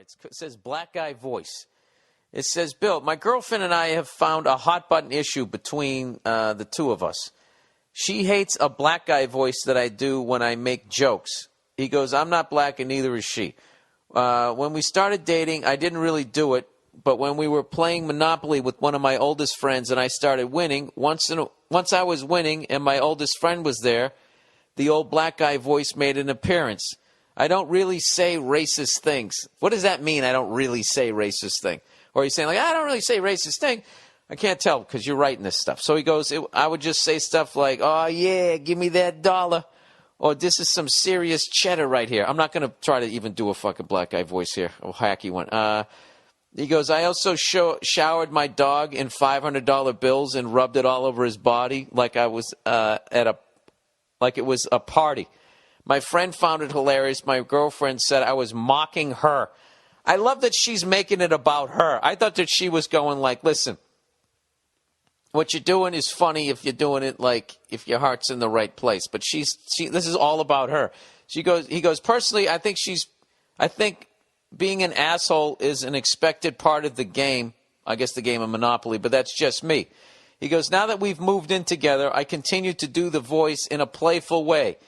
It says black guy voice. It says, Bill, my girlfriend and I have found a hot button issue between the two of us. She hates a black guy voice that I do when I make jokes. He goes, I'm not black and neither is she. When we started dating, I didn't really do it. But when we were playing Monopoly with one of my oldest friends and I started winning, once I was winning and my oldest friend was there, the old black guy voice made an appearance. I don't really say racist things. What does that mean, I don't really say racist thing? Or he's saying, like, I don't really say racist thing. I can't tell because you're writing this stuff. So he goes, I would just say stuff like, oh, yeah, give me that $1. Or this is some serious cheddar right here. I'm not going to try to even do a fucking black guy voice here. A hacky one. He goes, I also showered my dog in $500 bills and rubbed it all over his body like I was like it was a party. My friend found it hilarious. My girlfriend said I was mocking her. I love that she's making it about her. I thought that she was going like, listen, what you're doing is funny if you're doing it like if your heart's in the right place. But this is all about her. He goes, personally, I think being an asshole is an expected part of the game. I guess the game of Monopoly, but that's just me. He goes, now that we've moved in together, I continue to do the voice in a playful way.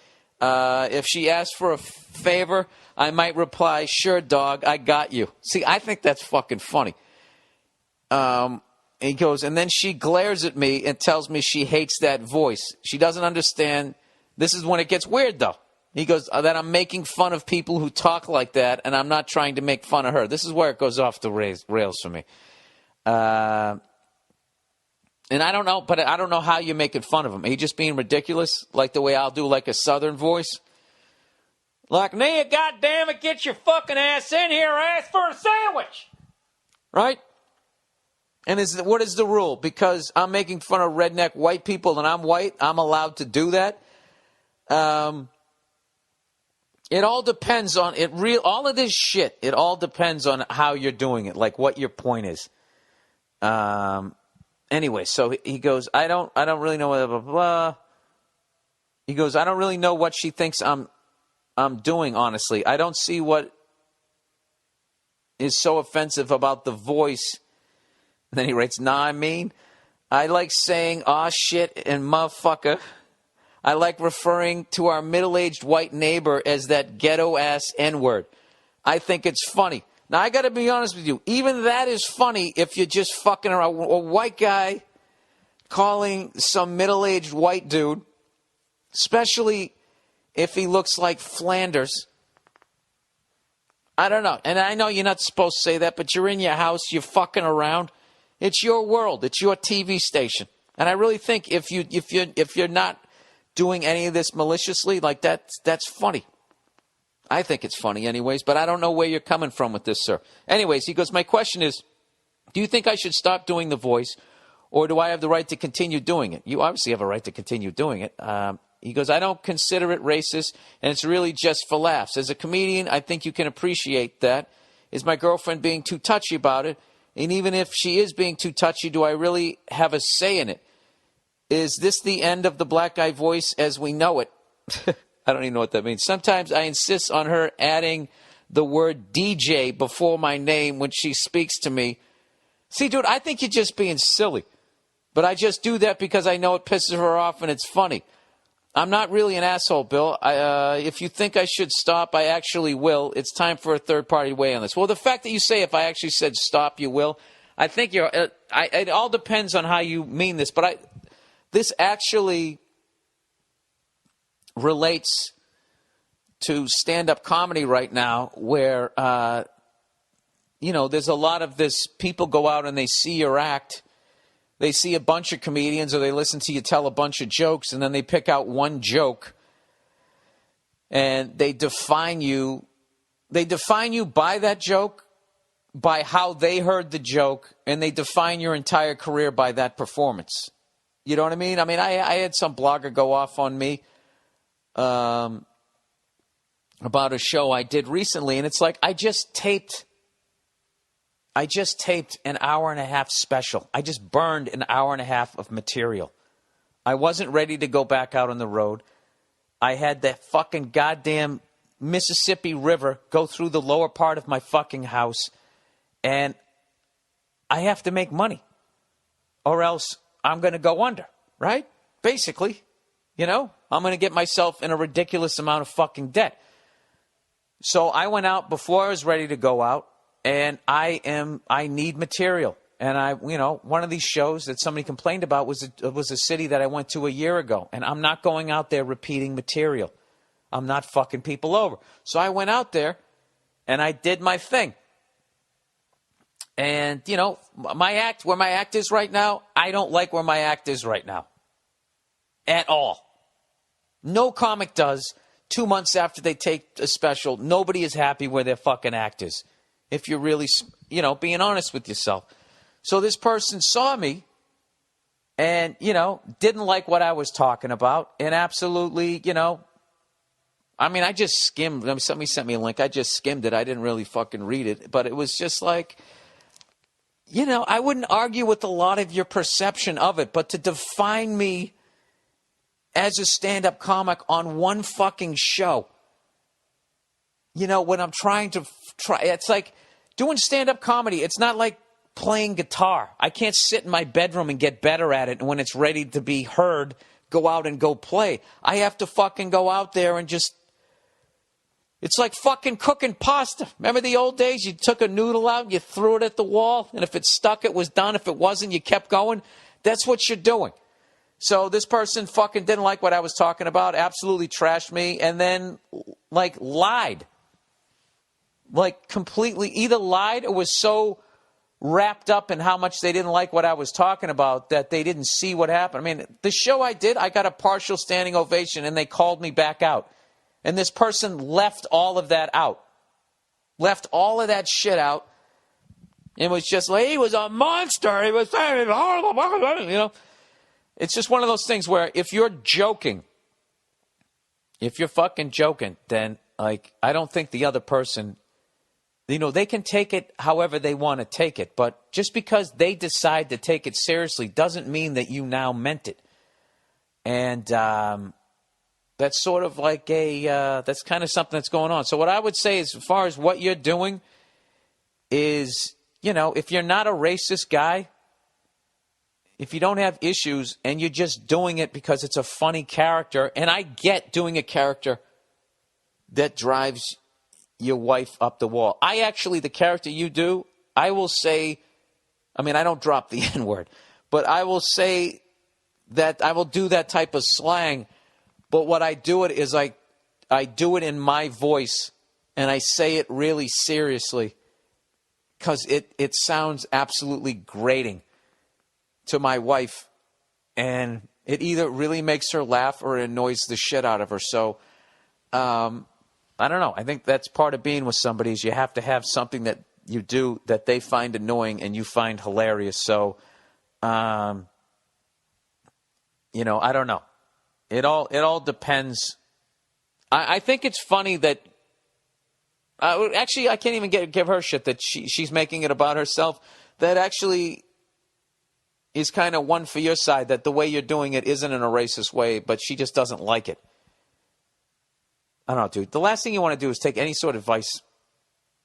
If she asks for a favor, I might reply, sure, dog, I got you. See, I think that's fucking funny. He goes, and then she glares at me and tells me she hates that voice. She doesn't understand. This is when it gets weird, though. He goes, that I'm making fun of people who talk like that, and I'm not trying to make fun of her. This is where it goes off the rails for me. And I don't know, but I don't know how you're making fun of him. Are you just being ridiculous, like the way I'll do like a southern voice? Like, Nia, goddammit, get your fucking ass in here, ask for a sandwich. Right? And what is the rule? Because I'm making fun of redneck white people and I'm white, I'm allowed to do that? It all depends on all of this shit. It all depends on how you're doing it, like what your point is. Anyway, so he goes, I don't really know blah, blah, blah. He goes, I don't really know what she thinks I'm doing, honestly. I don't see what is so offensive about the voice. And then he writes, nah, I mean, I like saying, aw, shit, and motherfucker. I like referring to our middle-aged white neighbor as that ghetto-ass N-word. I think it's funny. Now, I got to be honest with you. Even that is funny if you're just fucking around. A white guy calling some middle-aged white dude, especially if he looks like Flanders. I don't know. And I know you're not supposed to say that, but you're in your house. You're fucking around. It's your world. It's your TV station. And I really think if you're not doing any of this maliciously, like that's funny. I think it's funny anyways, but I don't know where you're coming from with this, sir. Anyways, he goes, my question is, do you think I should stop doing the voice, or do I have the right to continue doing it? You obviously have a right to continue doing it. He goes, I don't consider it racist, and it's really just for laughs. As a comedian, I think you can appreciate that. Is my girlfriend being too touchy about it? And even if she is being too touchy, do I really have a say in it? Is this the end of the black guy voice as we know it? I don't even know what that means. Sometimes I insist on her adding the word DJ before my name when she speaks to me. See, dude, I think you're just being silly. But I just do that because I know it pisses her off and it's funny. I'm not really an asshole, Bill. If you think I should stop, I actually will. It's time for a third-party way on this. Well, the fact that you say if I actually said stop, you will, I think you're... it all depends on how you mean this, but this actually relates to stand-up comedy right now where, there's a lot of this, people go out and they see your act, they see a bunch of comedians or they listen to you tell a bunch of jokes and then they pick out one joke and they define you by that joke, by how they heard the joke, and they define your entire career by that performance. You know what I mean? I had some blogger go off on me about a show I did recently, and it's like I just taped an hour and a half special. I just burned an hour and a half of material. I wasn't ready to go back out on the road. I had that fucking goddamn Mississippi River go through the lower part of my fucking house, and I have to make money, or else I'm going to go under, right? Basically, I'm going to get myself in a ridiculous amount of fucking debt. So I went out before I was ready to go out, and I need material. And one of these shows that somebody complained about was a city that I went to a year ago, and I'm not going out there repeating material. I'm not fucking people over. So I went out there, and I did my thing. And, where my act is right now, I don't like where my act is right now. At all. No comic does. 2 months after they take a special, nobody is happy where their fucking act is. If you're really, being honest with yourself. So this person saw me and, didn't like what I was talking about. And absolutely, I just skimmed. Somebody sent me a link. I just skimmed it. I didn't really fucking read it. But it was just like, I wouldn't argue with a lot of your perception of it. But to define me as a stand-up comic on one fucking show, when I'm trying to it's like doing stand-up comedy. It's not like playing guitar. I can't sit in my bedroom and get better at it, and when it's ready to be heard, go out and go play. I have to fucking go out there and just... It's like fucking cooking pasta. Remember the old days? You took a noodle out, you threw it at the wall, and if it stuck, it was done. If it wasn't, you kept going. That's what you're doing. So this person fucking didn't like what I was talking about, absolutely trashed me, and then, lied. Completely either lied or was so wrapped up in how much they didn't like what I was talking about that they didn't see what happened. The show I did, I got a partial standing ovation, and they called me back out. And this person left all of that out. Left all of that shit out. And was just like, he was a monster. He was saying horrible, It's just one of those things where if you're joking, if you're fucking joking, then, I don't think the other person, they can take it however they want to take it. But just because they decide to take it seriously doesn't mean that you now meant it. And that's sort of like that's kind of something that's going on. So what I would say is, as far as what you're doing is, if you're not a racist guy, if you don't have issues and you're just doing it because it's a funny character, and I get doing a character that drives your wife up the wall. The character you do, I will say, I don't drop the N-word, but I will say that I will do that type of slang, but what I do it is I do it in my voice, and I say it really seriously because it sounds absolutely grating to my wife, and it either really makes her laugh or it annoys the shit out of her. So, I don't know. I think that's part of being with somebody is you have to have something that you do that they find annoying and you find hilarious. So, I don't know. It all depends. I think it's funny that, actually, I can't even give her shit that she's making it about herself. That actually is kind of one for your side, that the way you're doing it isn't in a racist way, but she just doesn't like it. I don't know, dude. The last thing you want to do is take any sort of advice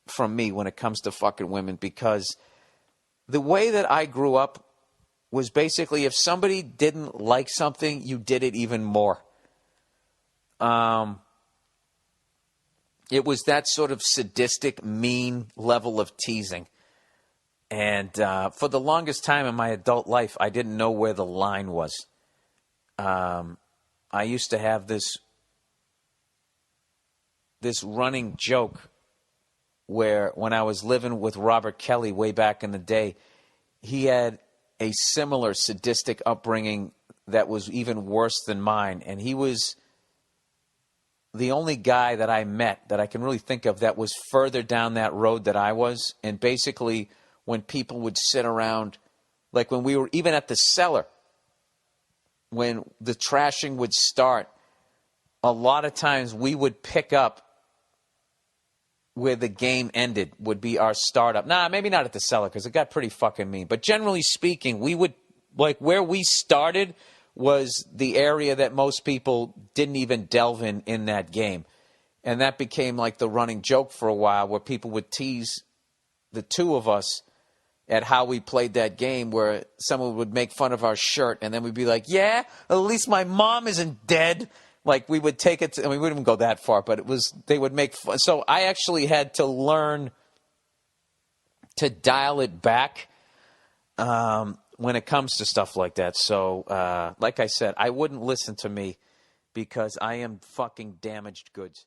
from me when it comes to fucking women, because the way that I grew up was basically if somebody didn't like something, you did it even more. It was that sort of sadistic, mean level of teasing. And for the longest time in my adult life, I didn't know where the line was. I used to have this running joke where when I was living with Robert Kelly way back in the day, he had a similar sadistic upbringing that was even worse than mine. And he was the only guy that I met that I can really think of that was further down that road that I was. And basically, when people would sit around, like when we were even at the cellar, when the trashing would start, a lot of times we would pick up where the game ended, would be our startup. Nah, maybe not at the cellar because it got pretty fucking mean. But generally speaking, we would, like where we started was the area that most people didn't even delve in that game. And that became like the running joke for a while, where people would tease the two of us at how we played that game, where someone would make fun of our shirt, and then we'd be like, yeah, at least my mom isn't dead. Like, we would take it to, we wouldn't even go that far, but they would make fun. So I actually had to learn to dial it back when it comes to stuff like that. So, like I said, I wouldn't listen to me because I am fucking damaged goods.